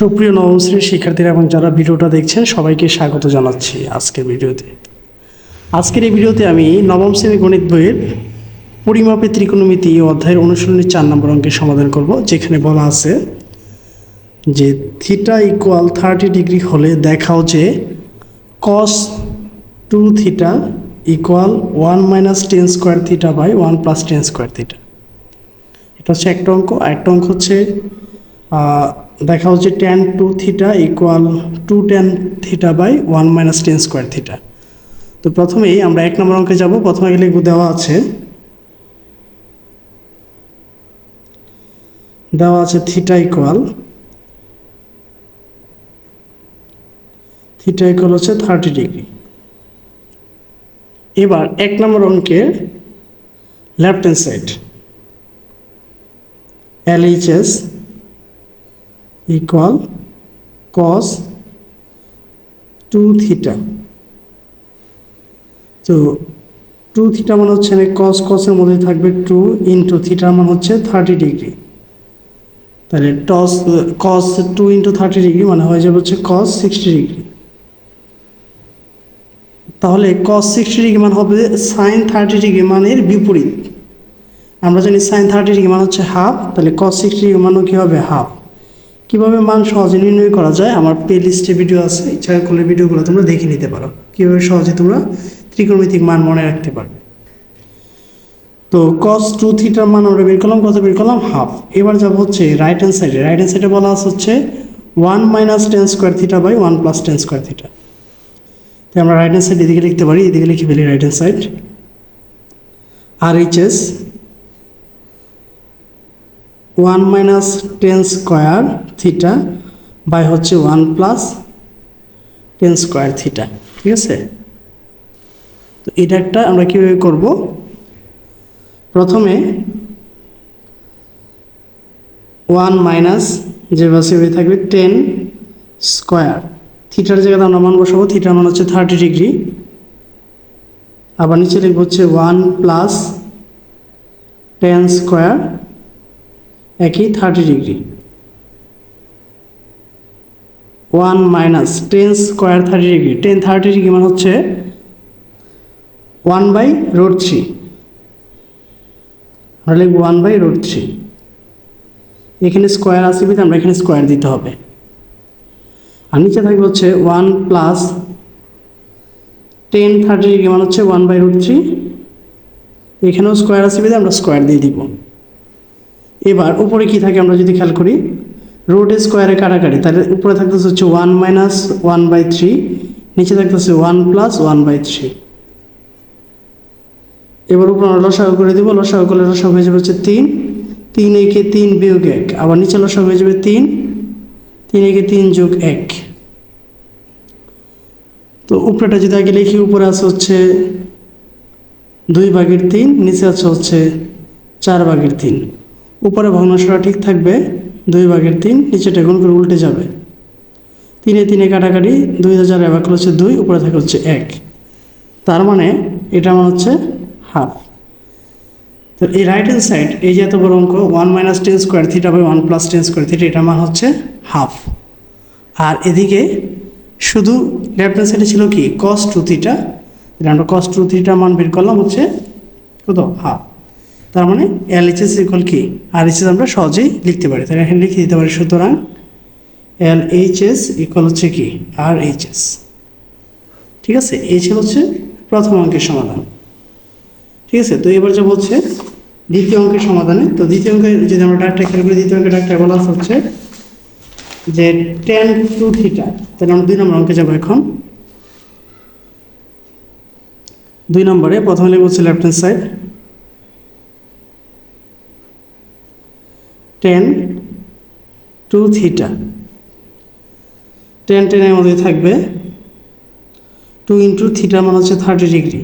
সুপ্রিয় নবম শ্রেণীর শিক্ষার্থীরা এবং যারা ভিডিওটা দেখছেন সবাইকে স্বাগত জানাচ্ছি আজকের ভিডিওতে। আজকের এই ভিডিওতে আমি নবম শ্রেণীর গণিত বইয়ের পরিমাপের ত্রিকোণমিতি অধ্যায়ের অনুশীলনী 4 নম্বর অঙ্কের সমাধান করব, যেখানে বলা আছে যে থিটা ইকুয়াল 30 ডিগ্রি হলে দেখাও যে cos 2 theta equal 1 minus tan square theta by 1 plus tan square theta. এটা হচ্ছে একটা অঙ্ক। একটা অঙ্ক হচ্ছে দেখা হচ্ছে tan 2 theta equal 2 tan theta by 1 minus tan square theta. তো প্রথমেই আমরা 1 নম্বর অঙ্কে যাব। প্রথমে গেলে দেওয়া আছে থিটা ইকুয়াল হচ্ছে 30 ডিগ্রি। এবার 1 নম্বর অঙ্কের left hand side LHS equal cos 2 theta. তো 2 থিটা মানে হচ্ছে কসের মধ্যে থাকবে 2 ইন্টু থিটার মান হচ্ছে 30 ডিগ্রি। তাহলে cos 2 ইন্টু 30 ডিগ্রি মানে হয়ে যাবে হচ্ছে cos 60 ডিগ্রি। তাহলে cos 60 ডিগ্রি মান হবে sin 30 ডিগ্রি মানের বিপরীত। আমরা জানি sin 30 ডিগ্রি মান হচ্ছে হাফ, তাহলে cos 60 ডিগ্রি মানও কী হবে? হাফ। কীভাবে মান সহজে নির্ণয় করা যায় আমার প্লে লিস্টে ভিডিও আছে, ইচ্ছা করলে ভিডিওগুলো তোমরা দেখে নিতে পারো, কীভাবে সহজে তোমরা ত্রিকোণমিতিক মান মনে রাখতে পারবে। তো cos 2 থিটার মান আমরা বের করলাম, কত বের করলাম? হাফ। এবার যাব হচ্ছে রাইট হ্যান্ড সাইডে। রাইট হ্যান্ড সাইডে বলা আছে হচ্ছে 1 minus tan square theta by 1 plus tan square theta. তো আমরা রাইট হ্যান্ড সাইড এদিকে লিখতে পারি, এদিকে লিখে ফেলি right hand side. RHS 1 minus tan square theta by হচ্ছে 1 প্লাস টেন স্কোয়ার থিটা। ঠিক আছে, তো এটা একটা আমরা কীভাবে করব? প্রথমে 1 মাইনাস যে বাসে থাকবে 10 স্কোয়ার থিটার জায়গাতে আমরা মান বসাবো। থিটার মান হচ্ছে 30 ডিগ্রি। আবার নিচে লিখব হচ্ছে 1 প্লাস 10 স্কোয়ার একই 30 degree. 1 minus 10 square 30 degree. 30 degree মানে হচ্ছে 1/√3। আমরা লিখব 1/√3। এখানে স্কোয়ার আছে বিধে আমরা এখানে স্কোয়ার দিতে হবে। আর নিচে থাকবে হচ্ছে 1 প্লাস 30 ডিগ্রি মানে হচ্ছে 1/√3। এখানেও স্কোয়ার আছে বিধে আমরা স্কোয়ার দিয়ে দিব। এবার উপরে কি থাকে আমরা যদি খেয়াল করি, রুট স্কোয়ারে কাটাকাটি, তাহলে উপরে থাকতেছে হচ্ছে 1 মাইনাস 1/3, নিচে থাকতেছে 1 প্লাস 1/3। এবার উপরে আমরা লসাগু করে দিব। লসাগু করলে লসাগু হয়ে যাবে হচ্ছে 3। 3 একে 3 বিয়োগ 1। আবার নিচে লসাগু হয়ে যাবে 3। 3 একে 3 যোগ 1। তো উপরেটা যদি আগে লিখি, উপরে আছে হচ্ছে 2/3, নিচে আছে হচ্ছে 4/3। উপরে ভগ্নাংশটা ঠিক থাকবে 2/3, নিচেটা গুণ করে উল্টে যাবে। 3 3 কাটাকাটি, 2000 এবার হচ্ছে 2, উপরে থাকে হচ্ছে 1। তার মানে এটা মান হচ্ছে হাফ। তো এই রাইট হ্যান্ড সাইড, এই যে এত বড় অঙ্ক 1 minus tan square theta by 1 plus tan square theta, এটা মান হচ্ছে হাফ। আর এদিকে শুধু লেফট হ্যান্ড সাইডে ছিল কি? cos 2 theta. আমরা cos 2 থিটার মান বের করলাম হচ্ছে কত? হাফ। তার মানে LHS ইকুয়াল কি? RHS আমরা সহজেই লিখতে পারি। তাহলে এখানে লিখে দিতে পারি, সুতরাং LHS ইকুয়াল হচ্ছে কি? RHS। ঠিক আছে, এই ছিল হচ্ছে প্রথম অঙ্কের সমাধান। ঠিক আছে, তো এবার যা বলছে দ্বিতীয় অঙ্কের সমাধানে। তো দ্বিতীয় অঙ্কে যদি আমরা ডাকটা খেয়াল করি, দ্বিতীয় অঙ্কের ডাকটা বলা হচ্ছে যে tan 2 থিটা। তাহলে আমরা 2 নম্বর অঙ্কে যাবো এখন। 2 নম্বরে প্রথমে লিখব হচ্ছে left hand side tan 2 theta. tan এর মধ্যে থাকবে 2 ইন্টু থিটার মান হচ্ছে 30 ডিগ্রি।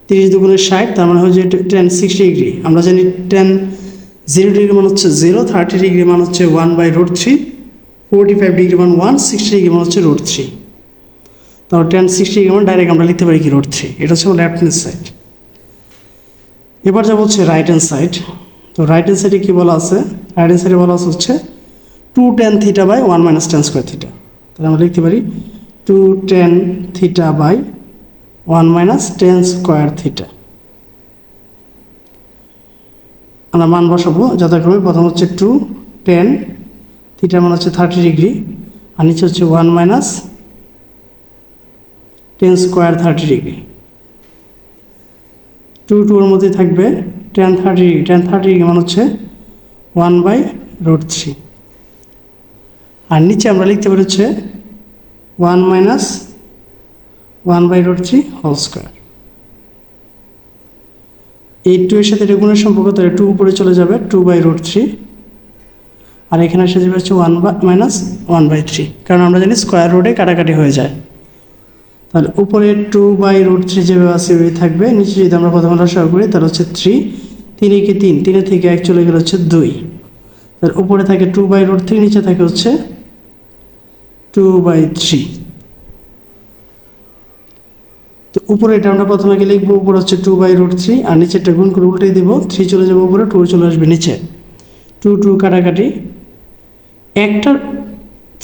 30 দুগুণে 60, তার মানে হচ্ছে tan 60 ডিগ্রি। আমরা জানি tan 0 ডিগ্রি মান হচ্ছে 0, 30 ডিগ্রি মান হচ্ছে 1/√3, 45 ডিগ্রি মান 1, 60 ডিগ্রি মান হচ্ছে √3। তাহলে tan 60 ডিগ্রি মান ডাইরেক্ট আমরা লিখতে পারি কি? √3। এটা হচ্ছে লেফট হ্যান্ড সাইড। এবার যা বলছে রাইট হ্যান্ড সাইড। তো রাইট হ্যান্ড সাইডে কী বলা আছে? রাইট হ্যান্ড সাইডে বলা আছে হচ্ছে 2 tan theta by 1 minus tan square theta. তাহলে আমরা লিখতে পারি 2 tan theta by 1 minus tan square theta. আমরা মান বসাবো যথাক্রমে। প্রথম হচ্ছে 2 tan থিটার মান হচ্ছে 30 ডিগ্রি, আর নিচে হচ্ছে 1 মাইনাস tan স্কোয়ার 30 ডিগ্রি। 2 2 এর মধ্যে থাকবে tan 30 ডিগ্রি। tan 30 ডিগ্রি মান হচ্ছে 1/√3। আর নিচে আমরা লিখতে পারি হচ্ছে 1 মাইনাস 1/√3 হোল স্কোয়ার। এই 2 এর সাথে এটা গুণের সম্পর্ক, তাহলে 2 উপরে চলে যাবে 2/√3, আর এখানে এসে যাবে হচ্ছে 1 মাইনাস 1/3, কারণ আমরা জানি স্কোয়ার রুটে কাটাকাটি হয়ে যায়। তাহলে উপরে 2/√3 যেভাবে আছে ওই থাকবে, নিচে যদি আমরা প্রথমে লসাগু করি তাহলে হচ্ছে 3, 3 একে 3, 3 থেকে 1 চলে গেলে হচ্ছে 2। তাহলে উপরে থাকে 2/√3, নিচে থাকে হচ্ছে 2/3। তো উপরে এটা আমরা প্রথমে গিয়ে লিখবো, উপরে হচ্ছে 2/√3, আর নিচেরটা গুণ করে উল্টে দিব, 3 চলে যাবে উপরে, 2 চলে আসবে নিচে। 2 2 কাটাকাটি, একটা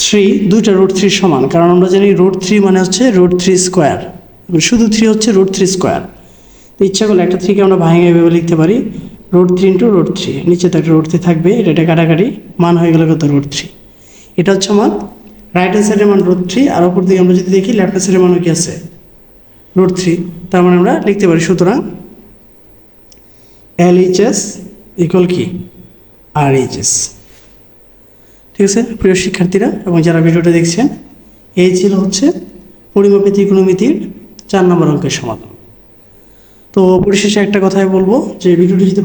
3 দুইটা √3 সমান, কারণ আমরা জানি √3 মানে হচ্ছে √3 স্কোয়ার, শুধু 3 হচ্ছে √3 স্কোয়ার। তো ইচ্ছা করলে একটা 3কে আমরা ভাঙে এভাবে লিখতে পারি √3 × √3, নিচে তো একটা √3 থাকবে, এটা কাটাকাটি, মান হয়ে গেল কত √3। এটা হচ্ছে আমার রাইট হ্যান্ড সাইডের মান √3, আর ওপর দিকে আমরা যদি দেখি লেফট হ্যান্ড সাইডের মান কি আছে √3। তার মানে আমরা লিখতে পারি সুতরাং LHS ইকুয়াল কি RHS। ঠিক আছে প্রিয় শিক্ষার্থীরা এবং যারা ভিডিওটা দেখছেন, এই ছিল হচ্ছে পরিমাপে ত্রিকোণমিতির 4 নম্বর অঙ্কের সমাধান। তো পরিশেষে একটা কথাই বলবো যে ভিডিওটি যদি